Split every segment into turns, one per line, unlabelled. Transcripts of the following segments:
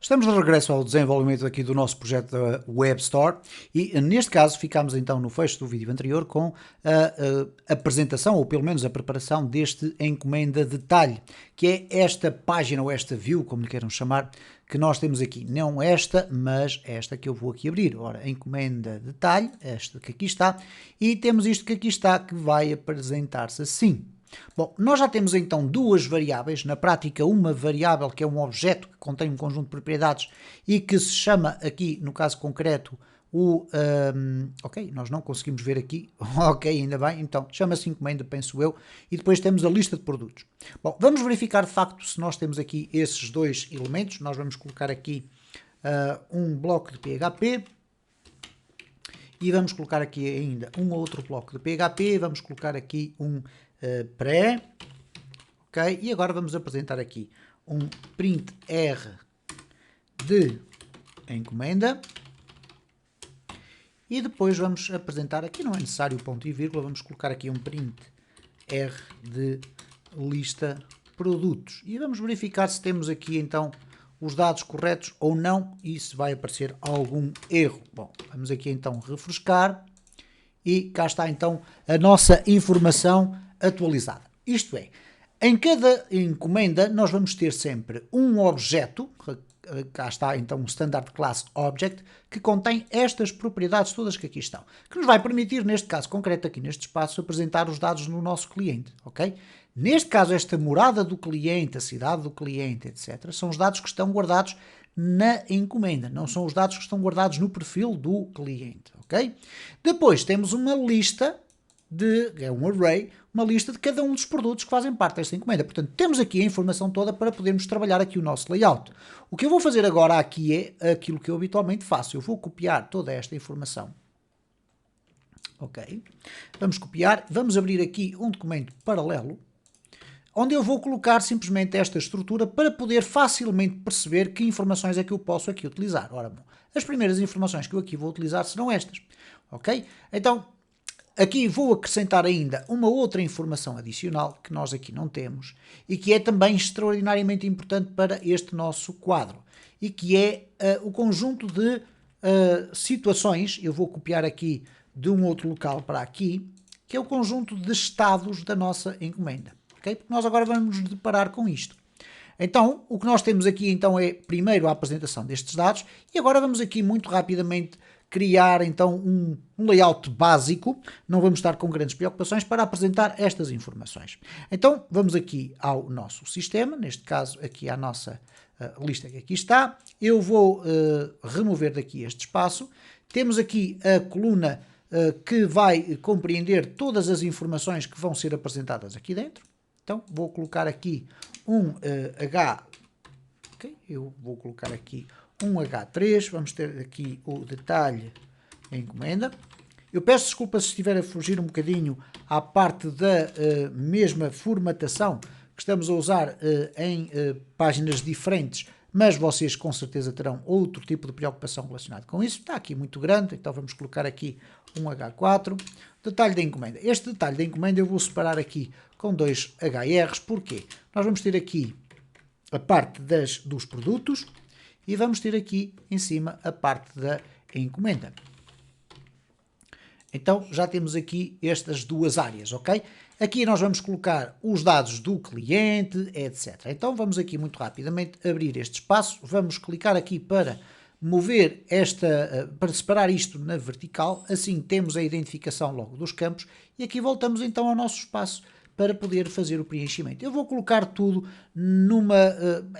Estamos de regresso ao desenvolvimento aqui do nosso projeto da Web Store e neste caso ficámos então no fecho do vídeo anterior com a apresentação ou pelo menos a preparação deste encomenda detalhe, que é esta página ou esta view, como lhe queiram chamar, que nós temos aqui. Não esta, mas esta que eu vou aqui abrir. Ora, encomenda detalhe, esta que aqui está, e temos isto que aqui está que vai apresentar-se assim. Bom, nós já temos então duas variáveis, na prática uma variável que é um objeto que contém um conjunto de propriedades e que se chama aqui, no caso concreto, ok, nós não conseguimos ver aqui, ok, ainda bem, então chama-se encomenda, penso eu, e depois temos a lista de produtos. Bom, vamos verificar de facto se nós temos aqui esses dois elementos. Nós vamos colocar aqui um bloco de PHP, e vamos colocar aqui ainda um outro bloco de PHP, vamos colocar aqui um pré, ok? E agora vamos apresentar aqui um print R de encomenda, e depois vamos apresentar, aqui não é necessário ponto e vírgula, vamos colocar aqui um print R de lista produtos, e vamos verificar se temos aqui então os dados corretos ou não, e se vai aparecer algum erro. Bom, vamos aqui então refrescar, e cá está então a nossa informação atualizada. Isto é, em cada encomenda nós vamos ter sempre um objeto, cá está então um Standard Class Object, que contém estas propriedades todas que aqui estão, que nos vai permitir, neste caso concreto aqui neste espaço, apresentar os dados no nosso cliente, ok? Neste caso, esta morada do cliente, a cidade do cliente, etc., são os dados que estão guardados na encomenda, não são os dados que estão guardados no perfil do cliente, ok? Depois temos uma lista é um array, uma lista de cada um dos produtos que fazem parte desta encomenda. Portanto, temos aqui a informação toda para podermos trabalhar aqui o nosso layout. O que eu vou fazer agora aqui é aquilo que eu habitualmente faço. Eu vou copiar toda esta informação. Ok? Vamos copiar, vamos abrir aqui um documento paralelo, onde eu vou colocar simplesmente esta estrutura para poder facilmente perceber que informações é que eu posso aqui utilizar. Ora, bom, as primeiras informações que eu aqui vou utilizar serão estas. Ok? Então, aqui vou acrescentar ainda uma outra informação adicional que nós aqui não temos e que é também extraordinariamente importante para este nosso quadro, e que é o conjunto de situações. Eu vou copiar aqui de um outro local para aqui, que é o conjunto de estados da nossa encomenda. Okay? Porque nós agora vamos nos deparar com isto. Então, o que nós temos aqui então é primeiro a apresentação destes dados, e agora vamos aqui muito rapidamente criar então um layout básico, não vamos estar com grandes preocupações para apresentar estas informações. Então vamos aqui ao nosso sistema, neste caso aqui à nossa lista que aqui está, eu vou remover daqui este espaço, temos aqui a coluna que vai compreender todas as informações que vão ser apresentadas aqui dentro. Então vou colocar aqui um H, okay? Eu vou colocar aqui um H3, vamos ter aqui o detalhe encomenda. Eu peço desculpa se estiver a fugir um bocadinho à parte da mesma formatação que estamos a usar em páginas diferentes, mas vocês com certeza terão outro tipo de preocupação relacionado com isso. Está aqui muito grande, então vamos colocar aqui um H4. Detalhe da encomenda. Este detalhe da encomenda eu vou separar aqui com dois HRs. Porquê? Nós vamos ter aqui a parte dos produtos, e vamos ter aqui em cima a parte da encomenda. Então já temos aqui estas duas áreas, ok? Aqui nós vamos colocar os dados do cliente, etc. Então vamos aqui muito rapidamente abrir este espaço, vamos clicar aqui para mover para separar isto na vertical, assim temos a identificação logo dos campos, e aqui voltamos então ao nosso espaço para poder fazer o preenchimento. Eu vou colocar tudo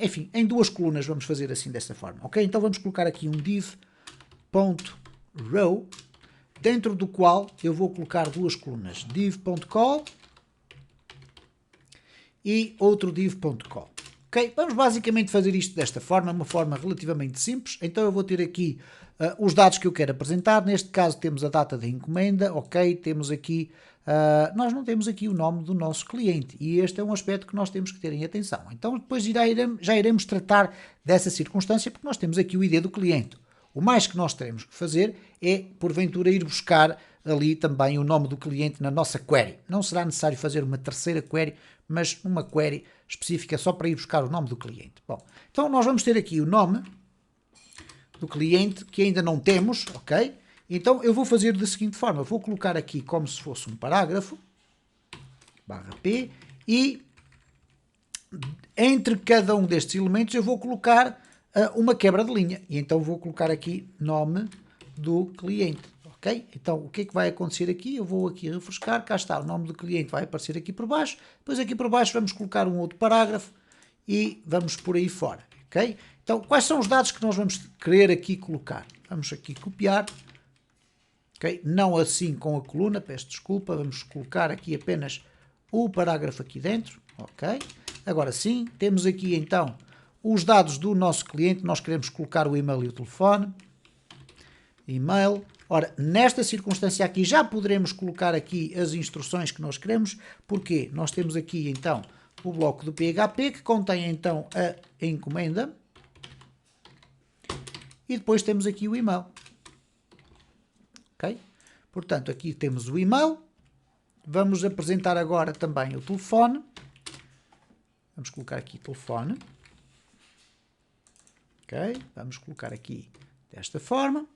enfim, em duas colunas, vamos fazer assim desta forma, ok? Então vamos colocar aqui um div.row, dentro do qual eu vou colocar duas colunas, div.col e outro div.col. Ok? Vamos basicamente fazer isto desta forma, uma forma relativamente simples. Então eu vou ter aqui os dados que eu quero apresentar. Neste caso temos a data da encomenda, ok? Temos aqui, nós não temos aqui o nome do nosso cliente, e este é um aspecto que nós temos que ter em atenção. Então depois já iremos tratar dessa circunstância, porque nós temos aqui o ID do cliente. O mais que nós teremos que fazer é, porventura, ir buscar ali também o nome do cliente na nossa query. Não será necessário fazer uma terceira query, mas uma query específica só para ir buscar o nome do cliente. Bom, então nós vamos ter aqui o nome do cliente que ainda não temos, ok? Então eu vou fazer da seguinte forma, vou colocar aqui como se fosse um parágrafo, barra P, e entre cada um destes elementos eu vou colocar uma quebra de linha. E então vou colocar aqui nome do cliente, ok? Então o que é que vai acontecer aqui? Eu vou aqui refrescar, cá está, o nome do cliente vai aparecer aqui por baixo, depois aqui por baixo vamos colocar um outro parágrafo e vamos por aí fora, ok? Então quais são os dados que nós vamos querer aqui colocar? Vamos aqui copiar, ok? Não assim com a coluna, peço desculpa, vamos colocar aqui apenas o parágrafo aqui dentro, ok? Agora sim, temos aqui então os dados do nosso cliente, nós queremos colocar o e-mail e o telefone, e-mail. Ora, nesta circunstância aqui já poderemos colocar aqui as instruções que nós queremos, porque nós temos aqui então o bloco do PHP que contém então a encomenda e depois temos aqui o e-mail, ok? Portanto, aqui temos o e-mail, vamos apresentar agora também o telefone, vamos colocar aqui telefone, ok? Vamos colocar aqui desta forma.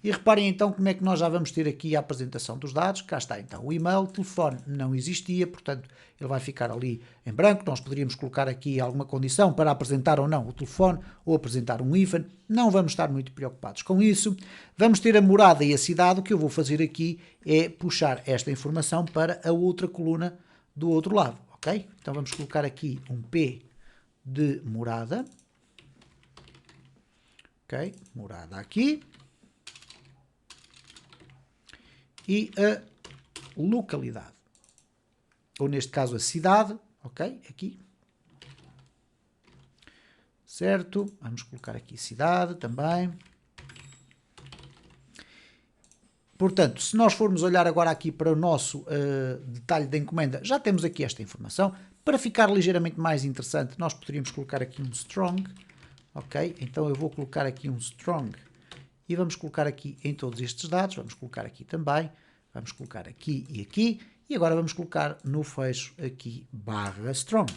E reparem então como é que nós já vamos ter aqui a apresentação dos dados. Cá está então o e-mail, o telefone não existia, portanto ele vai ficar ali em branco. Nós poderíamos colocar aqui alguma condição para apresentar ou não o telefone ou apresentar um hífen. Não vamos estar muito preocupados com isso. Vamos ter a morada e a cidade. O que eu vou fazer aqui é puxar esta informação para a outra coluna do outro lado, ok? Então vamos colocar aqui um P de morada. Ok, morada aqui. E a localidade, ou neste caso a cidade, ok, aqui, certo, vamos colocar aqui cidade também. Portanto, se nós formos olhar agora aqui para o nosso detalhe da encomenda, já temos aqui esta informação. Para ficar ligeiramente mais interessante, nós poderíamos colocar aqui um strong, ok, então eu vou colocar aqui um strong. E vamos colocar aqui em todos estes dados, vamos colocar aqui também, vamos colocar aqui, e agora vamos colocar no fecho aqui barra strong,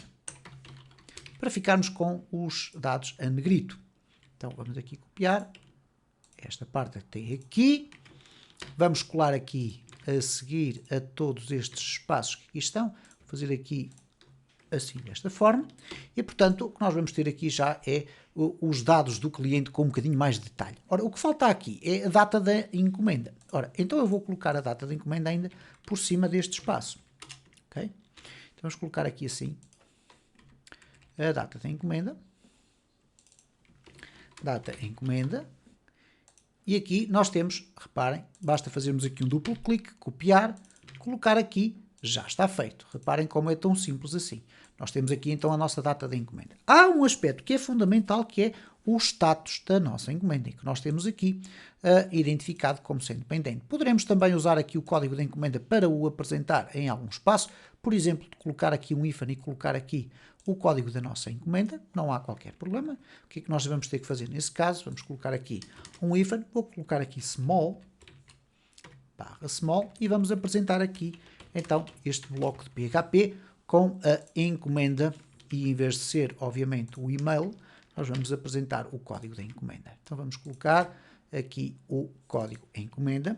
para ficarmos com os dados a negrito. Então vamos aqui copiar, esta parte que tem aqui, vamos colar aqui a seguir a todos estes espaços que aqui estão, fazer aqui assim desta forma, e portanto o que nós vamos ter aqui já é os dados do cliente com um bocadinho mais de detalhe. Ora, o que falta aqui é a data da encomenda. Ora, então eu vou colocar a data da encomenda ainda por cima deste espaço, ok? Então vamos colocar aqui assim a data da encomenda, e aqui nós temos, reparem, basta fazermos aqui um duplo clique, copiar, colocar aqui, já está feito. Reparem como é tão simples assim. Nós temos aqui então a nossa data da encomenda. Há um aspecto que é fundamental, que é o status da nossa encomenda, que nós temos aqui identificado como sendo pendente. Poderemos também usar aqui o código da encomenda para o apresentar em algum espaço, por exemplo, colocar aqui um hífen e colocar aqui o código da nossa encomenda, não há qualquer problema. O que é que nós vamos ter que fazer nesse caso? Vamos colocar aqui um hífen, vou colocar aqui small, barra small, e vamos apresentar aqui então este bloco de PHP com a encomenda, e em vez de ser obviamente o e-mail, nós vamos apresentar o código da encomenda. Então vamos colocar aqui o código encomenda.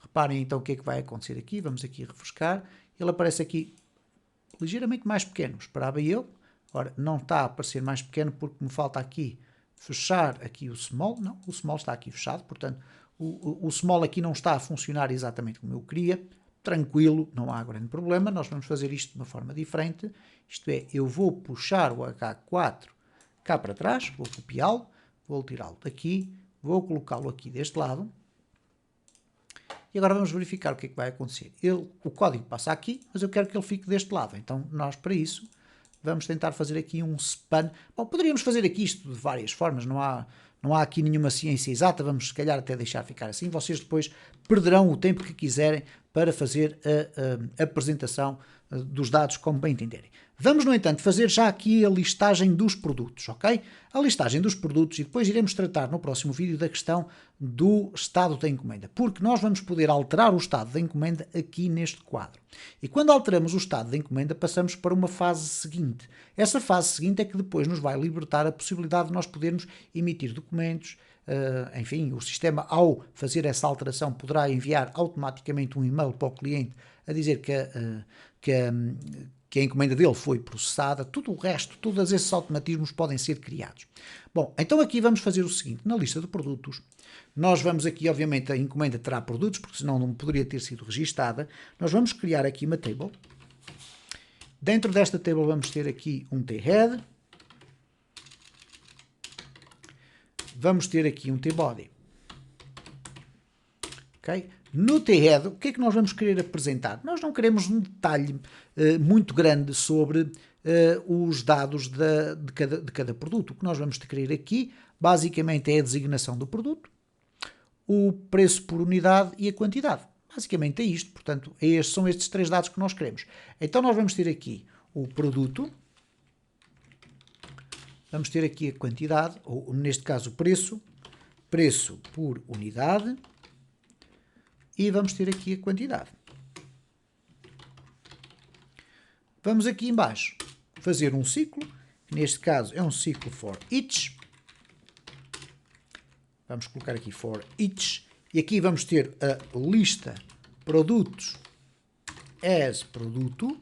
Reparem então o que é que vai acontecer aqui, vamos aqui refrescar, ele aparece aqui ligeiramente mais pequeno, esperava eu. Ora, não está a aparecer mais pequeno porque me falta aqui fechar aqui o small, não, o small está aqui fechado, portanto o small aqui não está a funcionar exatamente como eu queria. Tranquilo, não há grande problema, nós vamos fazer isto de uma forma diferente, isto é, eu vou puxar o H4 cá para trás, vou copiá-lo, vou tirá-lo daqui, vou colocá-lo aqui deste lado, e agora vamos verificar o que é que vai acontecer. O código passa aqui, mas eu quero que ele fique deste lado, então nós para isso vamos tentar fazer aqui um span. Bom, poderíamos fazer aqui isto de várias formas, não há aqui nenhuma ciência exata, vamos se calhar até deixar ficar assim, vocês depois perderão o tempo que quiserem para fazer a apresentação dos dados como bem entenderem. Vamos, no entanto, fazer já aqui a listagem dos produtos, ok? A listagem dos produtos e depois iremos tratar no próximo vídeo da questão do estado da encomenda, porque nós vamos poder alterar o estado da encomenda aqui neste quadro. E quando alteramos o estado da encomenda, passamos para uma fase seguinte. Essa fase seguinte é que depois nos vai libertar a possibilidade de nós podermos emitir documentos. Enfim, o sistema, ao fazer essa alteração, poderá enviar automaticamente um e-mail para o cliente a dizer que a encomenda dele foi processada. Tudo o resto, todos esses automatismos podem ser criados. Bom, então aqui vamos fazer o seguinte, na lista de produtos, nós vamos aqui, obviamente a encomenda terá produtos, porque senão não poderia ter sido registada. Nós vamos criar aqui uma table. Dentro desta table vamos ter aqui um t-head. Vamos ter aqui um t-body. Ok? No t-head, o que é que nós vamos querer apresentar? Nós não queremos um detalhe muito grande sobre os dados de cada produto. O que nós vamos querer aqui, basicamente, é a designação do produto, o preço por unidade e a quantidade. Basicamente é isto. Portanto, são estes três dados que nós queremos. Então, nós vamos ter aqui o produto, vamos ter aqui a quantidade, ou neste caso o preço por unidade, e vamos ter aqui a quantidade. Vamos aqui em baixo fazer um ciclo, que neste caso é um ciclo for each. Vamos colocar aqui for each, e aqui vamos ter a lista produtos as produto.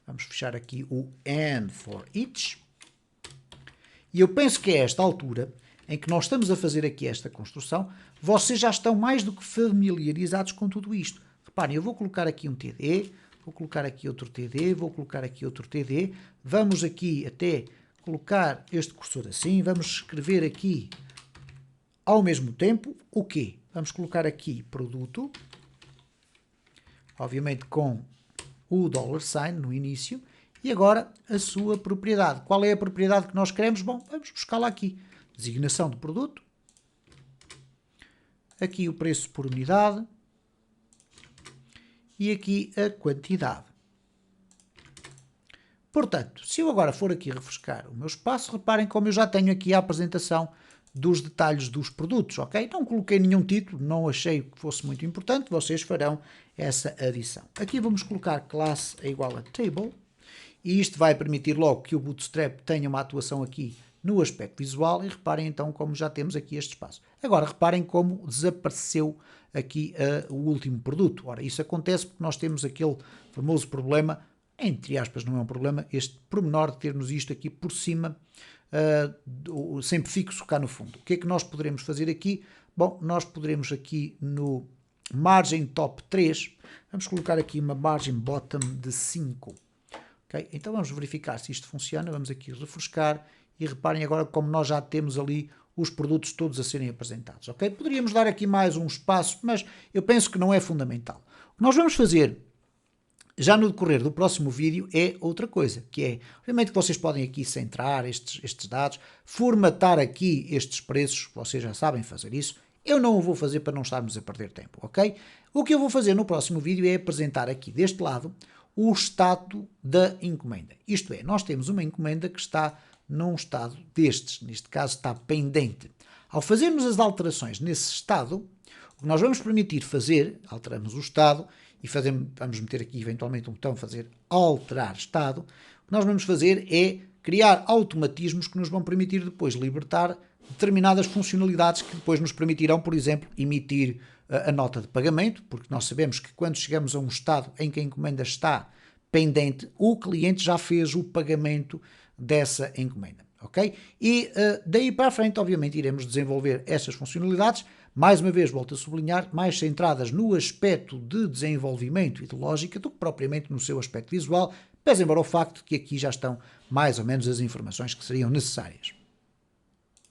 Vamos fechar aqui o and for each. E eu penso que é esta altura em que nós estamos a fazer aqui esta construção, vocês já estão mais do que familiarizados com tudo isto. Reparem, eu vou colocar aqui um TD, vou colocar aqui outro TD, vou colocar aqui outro TD, vamos aqui até colocar este cursor assim, vamos escrever aqui ao mesmo tempo o quê? Vamos colocar aqui produto, obviamente com o $sign no início, e agora a sua propriedade. Qual é a propriedade que nós queremos? Bom, vamos buscá-la aqui. Designação do produto, aqui o preço por unidade e aqui a quantidade. Portanto, se eu agora for aqui refrescar o meu espaço, reparem como eu já tenho aqui a apresentação dos detalhes dos produtos, ok? Não coloquei nenhum título, não achei que fosse muito importante, vocês farão essa adição. Aqui vamos colocar classe é igual a table, e isto vai permitir logo que o Bootstrap tenha uma atuação aqui no aspecto visual, e reparem então como já temos aqui este espaço. Agora reparem como desapareceu aqui o último produto. Ora, isso acontece porque nós temos aquele famoso problema, entre aspas não é um problema, este pormenor de termos isto aqui por cima, sempre fixo cá no fundo. O que é que nós poderemos fazer aqui? Bom, nós poderemos aqui no margem top 3, vamos colocar aqui uma margem bottom de 5. Okay? Então vamos verificar se isto funciona, vamos aqui refrescar. E reparem agora como nós já temos ali os produtos todos a serem apresentados, ok? Poderíamos dar aqui mais um espaço, mas eu penso que não é fundamental. O que nós vamos fazer já no decorrer do próximo vídeo é outra coisa, que é, obviamente que vocês podem aqui centrar estes dados, formatar aqui estes preços, vocês já sabem fazer isso. Eu não o vou fazer para não estarmos a perder tempo, ok? O que eu vou fazer no próximo vídeo é apresentar aqui deste lado o estado da encomenda. Isto é, nós temos uma encomenda que está num estado destes, neste caso está pendente. Ao fazermos as alterações nesse estado, o que nós vamos permitir fazer, alteramos o estado e vamos meter aqui eventualmente um botão fazer alterar estado, o que nós vamos fazer é criar automatismos que nos vão permitir depois libertar determinadas funcionalidades que depois nos permitirão, por exemplo, emitir a nota de pagamento, porque nós sabemos que quando chegamos a um estado em que a encomenda está pendente, o cliente já fez o pagamento dessa encomenda, ok? E daí para a frente, obviamente, iremos desenvolver essas funcionalidades, mais uma vez, volto a sublinhar, mais centradas no aspecto de desenvolvimento e de lógica do que propriamente no seu aspecto visual, pese embora o facto de que aqui já estão mais ou menos as informações que seriam necessárias.